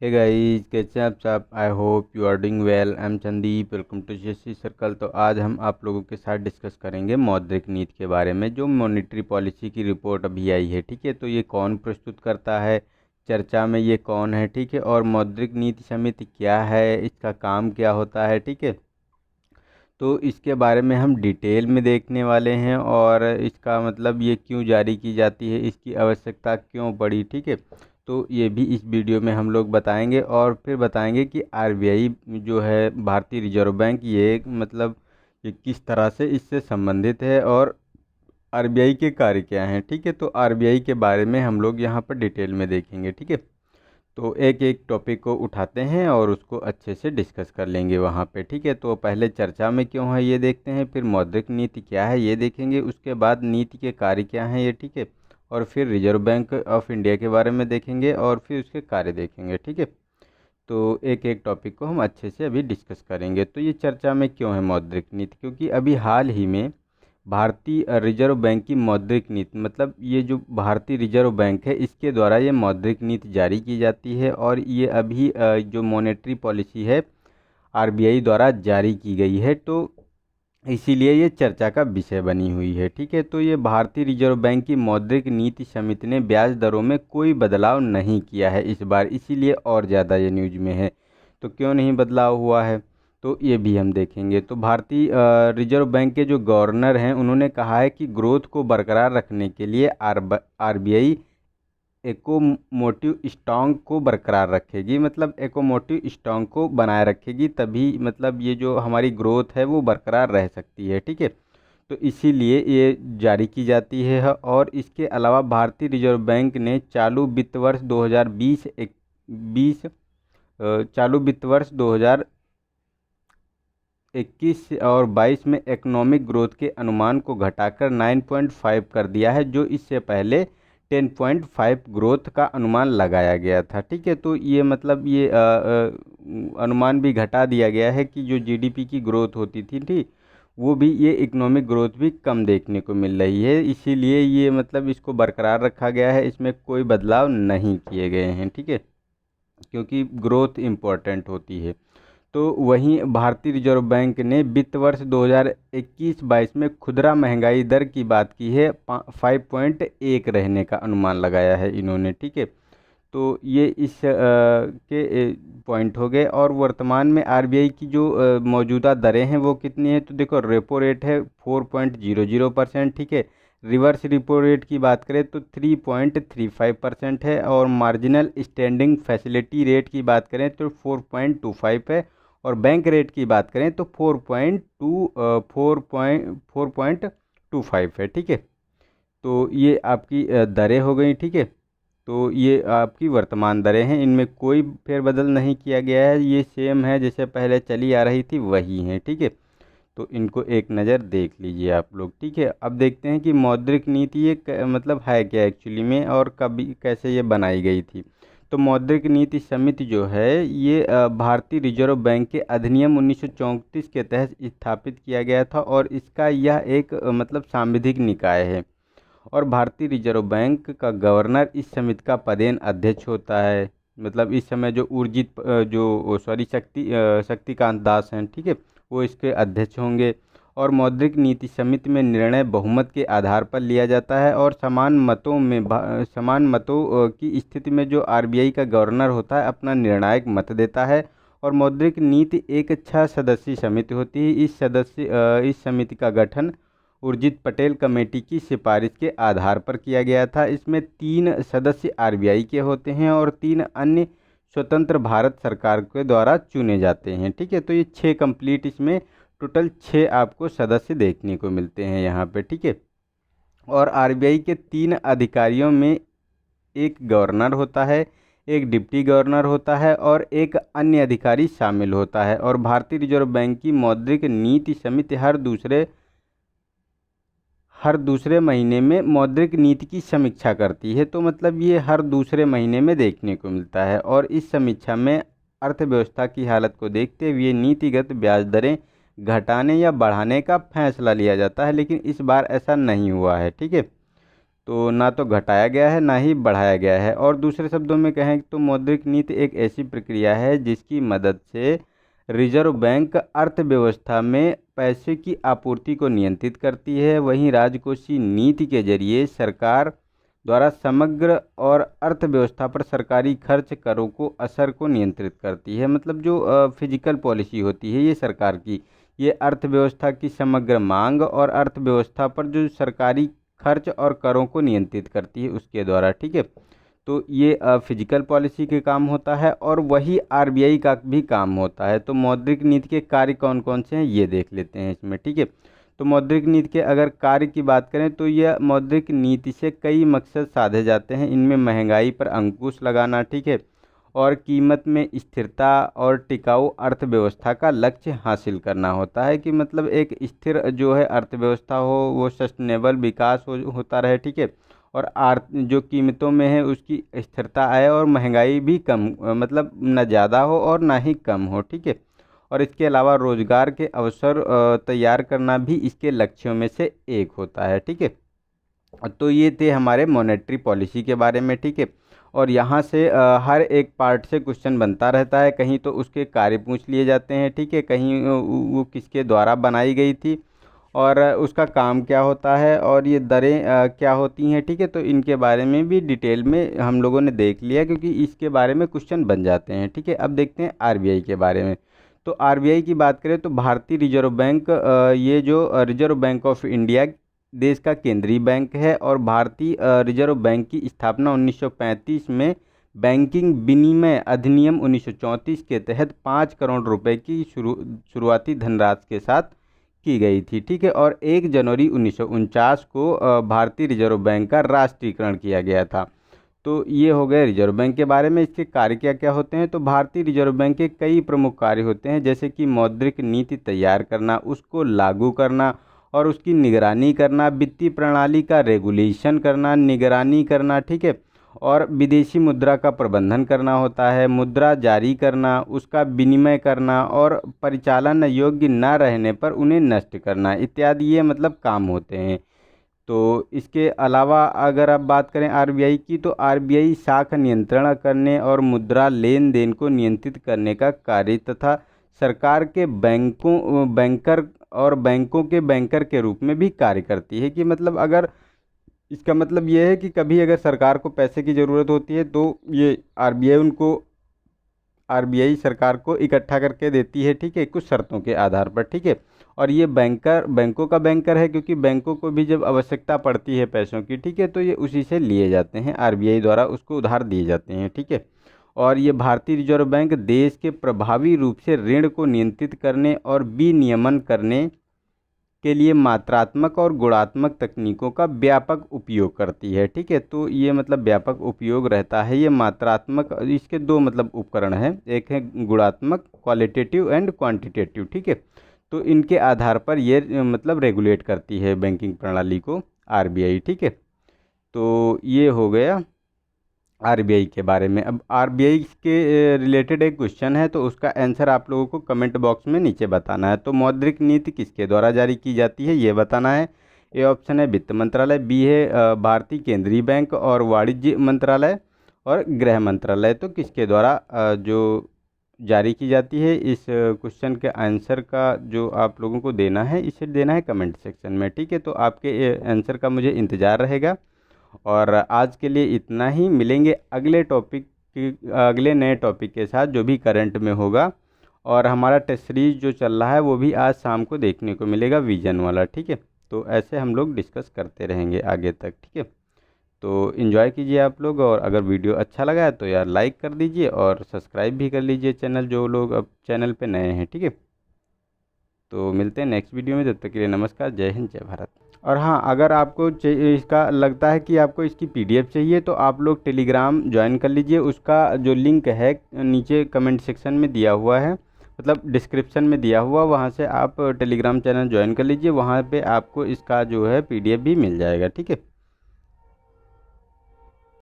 Hey guys, कैसे हैं आप सब। I hope you are doing well. I am Sandeep, welcome to GSC circle. तो आज हम आप लोगों के साथ डिस्कस करेंगे मौद्रिक नीति के बारे में, जो मॉनेटरी पॉलिसी की रिपोर्ट अभी आई है। ठीक है, तो ये कौन प्रस्तुत करता है, चर्चा में ये कौन है, ठीक है, और मौद्रिक नीति समिति क्या है, इसका काम क्या होता है, ठीक है। तो इसके बारे में हम डिटेल में देखने वाले हैं, और इसका मतलब ये क्यों जारी की जाती है, इसकी आवश्यकता क्यों पड़ी, ठीक है। तो ये भी इस वीडियो में हम लोग बताएंगे, और फिर बताएंगे कि आरबीआई जो है, भारतीय रिजर्व बैंक, ये मतलब ये किस तरह से इससे संबंधित है, और आरबीआई के कार्य क्या हैं, ठीक है। तो आरबीआई के बारे में हम लोग यहाँ पर डिटेल में देखेंगे, ठीक है। तो एक एक टॉपिक को उठाते हैं और उसको अच्छे से डिस्कस कर लेंगे वहाँ पे, ठीक है। तो पहले चर्चा में क्यों है ये देखते हैं, फिर मौद्रिक नीति क्या है ये देखेंगे, उसके बाद नीति के कार्य क्या हैं ये, ठीक है। और फिर रिजर्व बैंक ऑफ इंडिया के बारे में देखेंगे, और फिर उसके कार्य देखेंगे, ठीक है। तो एक एक टॉपिक को हम अच्छे से अभी डिस्कस करेंगे। तो ये चर्चा में क्यों है मौद्रिक नीति, क्योंकि अभी हाल ही में भारतीय रिजर्व बैंक की मौद्रिक नीति, मतलब ये जो भारतीय रिजर्व बैंक है, इसके द्वारा ये मौद्रिक नीति जारी की जाती है, और ये अभी जो मॉनेटरी पॉलिसी है आरबीआई द्वारा जारी की गई है। तो इसीलिए ये चर्चा का विषय बनी हुई है, ठीक है। तो ये भारतीय रिजर्व बैंक की मौद्रिक नीति समिति ने ब्याज दरों में कोई बदलाव नहीं किया है इस बार, इसीलिए और ज़्यादा ये न्यूज में है। तो क्यों नहीं बदलाव हुआ है, तो ये भी हम देखेंगे। तो भारतीय रिजर्व बैंक के जो गवर्नर हैं, उन्होंने कहा है कि ग्रोथ को बरकरार रखने के लिए आरबीआई एकोमोटिव स्ट्रांग को बरकरार रखेगी, मतलब एकोमोटिव स्ट्रांग को बनाए रखेगी, तभी मतलब ये जो हमारी ग्रोथ है वो बरकरार रह सकती है, ठीक है। तो इसीलिए ये जारी की जाती है। और इसके अलावा भारतीय रिजर्व बैंक ने चालू वित्त वर्ष 2020 चालू वित्त वर्ष 2021 और 22 में इकोनॉमिक ग्रोथ के अनुमान को घटाकर 9.5 कर दिया है, जो इससे पहले 10.5 ग्रोथ का अनुमान लगाया गया था, ठीक है। तो ये मतलब ये अनुमान भी घटा दिया गया है कि जो जीडीपी की ग्रोथ होती थी, ठीक, वो भी, ये इकोनॉमिक ग्रोथ भी कम देखने को मिल रही है, इसीलिए ये मतलब इसको बरकरार रखा गया है, इसमें कोई बदलाव नहीं किए गए हैं, ठीक है, क्योंकि ग्रोथ इम्पोर्टेंट होती है। तो वहीं भारतीय रिजर्व बैंक ने वित्त वर्ष 2021-22 में खुदरा महंगाई दर की बात की है, 5.1 रहने का अनुमान लगाया है इन्होंने, ठीक है। तो ये इस के पॉइंट हो गए। और वर्तमान में आरबीआई की जो मौजूदा दरें हैं वो कितनी है, तो देखो, रेपो रेट है 4.00%, ठीक है। रिवर्स रिपो रेट की बात करें तो 3.35% है, और मार्जिनल स्टैंडिंग फैसिलिटी रेट की बात करें तो 4.25 है, और बैंक रेट की बात करें तो 4.25 है, ठीक है। तो ये आपकी दरें हो गई, ठीक है। तो ये आपकी वर्तमान दरें हैं, इनमें कोई फेरबदल नहीं किया गया है, ये सेम है जैसे पहले चली आ रही थी वही है, ठीक है। तो इनको एक नज़र देख लीजिए आप लोग, ठीक है। अब देखते हैं कि मौद्रिक नीति ये मतलब है क्या एक्चुअली में, और कभी कैसे ये बनाई गई थी। तो मौद्रिक नीति समिति जो है, ये भारतीय रिजर्व बैंक के अधिनियम 1934 के तहत स्थापित किया गया था, और इसका यह एक मतलब सांविधिक निकाय है। और भारतीय रिजर्व बैंक का गवर्नर इस समिति का पदेन अध्यक्ष होता है। मतलब इस समय जो उर्जित जो सॉरी शक्तिकांत दास हैं, ठीक है, वो इसके अध्यक्ष होंगे। और मौद्रिक नीति समिति में निर्णय बहुमत के आधार पर लिया जाता है, और समान मतों की स्थिति में जो आरबीआई का गवर्नर होता है अपना निर्णायक मत देता है। और मौद्रिक नीति एक 6 सदस्यीय समिति होती है। इस समिति का गठन उर्जित पटेल कमेटी की सिफारिश के आधार पर किया गया था। इसमें 3 सदस्य आरबीआई के होते हैं, और 3 अन्य स्वतंत्र भारत सरकार के द्वारा चुने जाते हैं, ठीक है। तो ये 6 कंप्लीट, इसमें टोटल 6 आपको सदस्य देखने को मिलते हैं यहाँ पे, ठीक है। और आरबीआई के 3 अधिकारियों में एक गवर्नर होता है, एक डिप्टी गवर्नर होता है, और एक अन्य अधिकारी शामिल होता है। और भारतीय रिजर्व बैंक की मौद्रिक नीति समिति हर दूसरे महीने में मौद्रिक नीति की समीक्षा करती है। तो मतलब ये हर दूसरे महीने में देखने को मिलता है, और इस समीक्षा में अर्थव्यवस्था की हालत को देखते हुए नीतिगत ब्याज दरें घटाने या बढ़ाने का फैसला लिया जाता है, लेकिन इस बार ऐसा नहीं हुआ है, ठीक है। तो ना तो घटाया गया है ना ही बढ़ाया गया है। और दूसरे शब्दों में कहें तो मौद्रिक नीति एक ऐसी प्रक्रिया है जिसकी मदद से रिजर्व बैंक अर्थव्यवस्था में पैसे की आपूर्ति को नियंत्रित करती है। वहीं राजकोषीय नीति के जरिए सरकार द्वारा समग्र और अर्थव्यवस्था पर सरकारी खर्च करों को असर को नियंत्रित करती है। मतलब जो फिजिकल पॉलिसी होती है ये सरकार की, ये अर्थव्यवस्था की समग्र मांग और अर्थव्यवस्था पर जो सरकारी खर्च और करों को नियंत्रित करती है उसके द्वारा, ठीक है। तो ये फिजिकल पॉलिसी के काम होता है और वही आरबीआई का भी काम होता है। तो मौद्रिक नीति के कार्य कौन कौन से हैं ये देख लेते हैं इसमें, ठीक है। तो मौद्रिक नीति के अगर कार्य की बात करें तो यह मौद्रिक नीति से कई मकसद साधे जाते हैं। इनमें महंगाई पर अंकुश लगाना, ठीक है, और कीमत में स्थिरता और टिकाऊ अर्थव्यवस्था का लक्ष्य हासिल करना होता है। कि मतलब एक स्थिर जो है अर्थव्यवस्था हो, वो सस्टेनेबल विकास होता रहे, ठीक है, और जो कीमतों में है उसकी स्थिरता आए और महंगाई भी कम, मतलब न ज़्यादा हो और ना ही कम हो, ठीक है। और इसके अलावा रोजगार के अवसर तैयार करना भी इसके लक्ष्यों में से एक होता है, ठीक है। तो ये थे हमारे मॉनेटरी पॉलिसी के बारे में, ठीक है। और यहाँ से हर एक पार्ट से क्वेश्चन बनता रहता है। कहीं तो उसके कार्य पूछ लिए जाते हैं, ठीक है, कहीं वो किसके द्वारा बनाई गई थी और उसका काम क्या होता है और ये दरें क्या होती हैं, ठीक है। तो इनके बारे में भी डिटेल में हम लोगों ने देख लिया क्योंकि इसके बारे में क्वेश्चन बन जाते हैं, ठीक है। अब देखते हैं आरबीआई के बारे में। तो आरबीआई की बात करें तो भारतीय रिजर्व बैंक, ये जो रिजर्व बैंक ऑफ इंडिया देश का केंद्रीय बैंक है और भारतीय रिजर्व बैंक की स्थापना 1935 में बैंकिंग विनिमय अधिनियम 1934 के तहत 5 करोड़ रुपए की शुरुआती धनराशि के साथ की गई थी, ठीक है। और 1 जनवरी 1949 को भारतीय रिजर्व बैंक का राष्ट्रीयकरण किया गया था। तो ये हो गए रिजर्व बैंक के बारे में। इसके कार्य क्या क्या होते हैं तो भारतीय रिजर्व बैंक के कई प्रमुख कार्य होते हैं, जैसे कि मौद्रिक नीति तैयार करना, उसको लागू करना और उसकी निगरानी करना, वित्तीय प्रणाली का रेगुलेशन करना, निगरानी करना, ठीक है, और विदेशी मुद्रा का प्रबंधन करना होता है, मुद्रा जारी करना, उसका विनिमय करना और परिचालन योग्य न रहने पर उन्हें नष्ट करना इत्यादि, ये मतलब काम होते हैं। तो इसके अलावा अगर आप बात करें आरबीआई की तो आरबीआई शाख नियंत्रण करने और मुद्रा लेन देन को नियंत्रित करने का कार्य तथा सरकार के बैंकर और बैंकों के बैंकर के रूप में भी कार्य करती है। कि मतलब अगर इसका मतलब ये है कि कभी अगर सरकार को पैसे की ज़रूरत होती है तो ये आरबीआई सरकार को इकट्ठा करके देती है, ठीक है, कुछ शर्तों के आधार पर, ठीक है। और ये बैंकों का बैंकर है क्योंकि बैंकों को भी जब आवश्यकता पड़ती है पैसों की, ठीक है, तो ये उसी से लिए जाते हैं, आरबीआई द्वारा उसको उधार दिए जाते हैं, ठीक है। और ये भारतीय रिजर्व बैंक देश के प्रभावी रूप से ऋण को नियंत्रित करने और विनियमन करने के लिए मात्रात्मक और गुणात्मक तकनीकों का व्यापक उपयोग करती है, ठीक है। तो ये मतलब व्यापक उपयोग रहता है। ये मात्रात्मक, इसके दो मतलब उपकरण हैं, एक है गुणात्मक क्वालिटेटिव एंड क्वांटिटेटिव, ठीक है। तो इनके आधार पर ये मतलब रेगुलेट करती है बैंकिंग प्रणाली को आरबीआई, ठीक है। तो ये हो गया आरबीआई के बारे में। अब आरबीआई के रिलेटेड एक क्वेश्चन है तो उसका आंसर आप लोगों को कमेंट बॉक्स में नीचे बताना है। तो मौद्रिक नीति किसके द्वारा जारी की जाती है ये बताना है। ए ऑप्शन है वित्त मंत्रालय, बी है भारतीय केंद्रीय बैंक और वाणिज्य मंत्रालय, और गृह मंत्रालय। तो किसके द्वारा जो जारी की जाती है, इस क्वेश्चन के आंसर का जो आप लोगों को देना है इसे देना है कमेंट सेक्शन में, ठीक है। तो आपके आंसर का मुझे इंतज़ार रहेगा। और आज के लिए इतना ही, मिलेंगे अगले नए टॉपिक के साथ जो भी करंट में होगा। और हमारा टेस्ट सीरीज जो चल रहा है वो भी आज शाम को देखने को मिलेगा, विजन वाला, ठीक है। तो ऐसे हम लोग डिस्कस करते रहेंगे आगे तक, ठीक है। तो इन्जॉय कीजिए आप लोग, और अगर वीडियो अच्छा लगा है तो यार लाइक कर दीजिए और सब्सक्राइब भी कर लीजिए चैनल, जो लोग अब चैनल पे नए हैं, ठीक है। तो मिलते हैं नेक्स्ट वीडियो में, तब तक के लिए नमस्कार, जय हिंद, जय भारत। और हाँ, अगर आपको इसका लगता है कि आपको इसकी पीडीएफ चाहिए तो आप लोग टेलीग्राम ज्वाइन कर लीजिए। उसका जो लिंक है नीचे कमेंट सेक्शन में दिया हुआ है, मतलब डिस्क्रिप्शन में दिया हुआ, वहाँ से आप टेलीग्राम चैनल ज्वाइन कर लीजिए। वहाँ पे आपको इसका जो है पीडीएफ भी मिल जाएगा, ठीक है।